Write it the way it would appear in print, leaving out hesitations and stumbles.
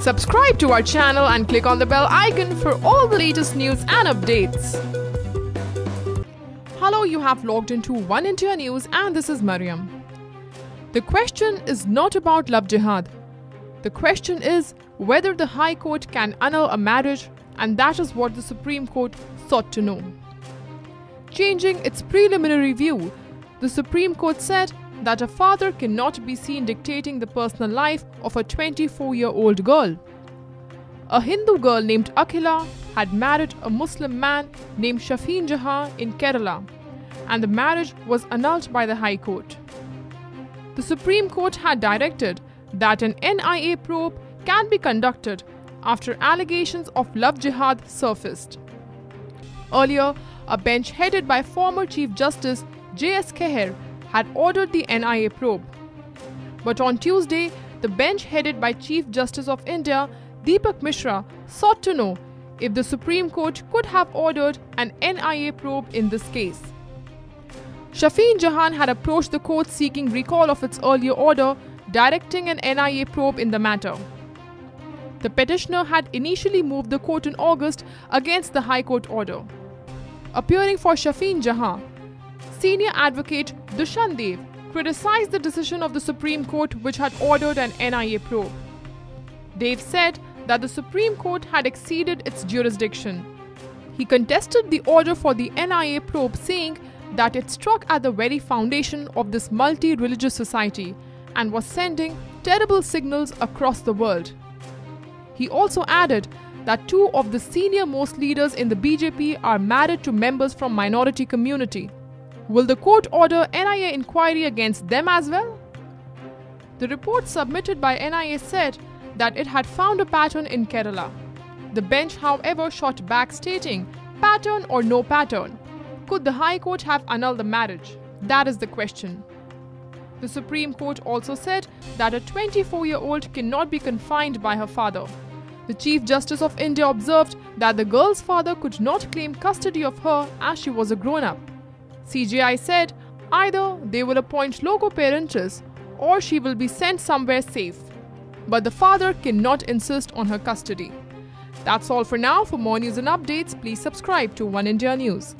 Subscribe to our channel and click on the bell icon for all the latest news and updates. Hello, you have logged into One India News and this is Mariam. The question is not about love jihad. The question is whether the High Court can annul a marriage, and that is what the Supreme Court sought to know. Changing its preliminary view, the Supreme Court said that a father cannot be seen dictating the personal life of a 24-year-old girl. A Hindu girl named Akhila had married a Muslim man named Shafeen Jahan in Kerala, and the marriage was annulled by the High Court. The Supreme Court had directed that an NIA probe can be conducted after allegations of love jihad surfaced. Earlier, a bench headed by former Chief Justice J.S. Kheir had ordered the NIA probe. But on Tuesday, the bench headed by Chief Justice of India Deepak Mishra sought to know if the Supreme Court could have ordered an NIA probe in this case. Shafeen Jahan had approached the court seeking recall of its earlier order directing an NIA probe in the matter. The petitioner had initially moved the court in August against the High Court order. Appearing for Shafeen Jahan, senior advocate Dushyant Dev criticized the decision of the Supreme Court which had ordered an NIA probe. Dev said that the Supreme Court had exceeded its jurisdiction. He contested the order for the NIA probe, saying that it struck at the very foundation of this multi-religious society and was sending terrible signals across the world. He also added that two of the senior-most leaders in the BJP are married to members from minority community. Will the court order NIA inquiry against them as well? The report submitted by NIA said that it had found a pattern in Kerala. The bench, however, shot back stating, pattern or no pattern, could the High Court have annulled the marriage? That is the question. The Supreme Court also said that a 24-year-old cannot be confined by her father. The Chief Justice of India observed that the girl's father could not claim custody of her as she was a grown-up. CJI said either they will appoint loco parentis or she will be sent somewhere safe. But the father cannot insist on her custody. That's all for now. For more news and updates, please subscribe to One India News.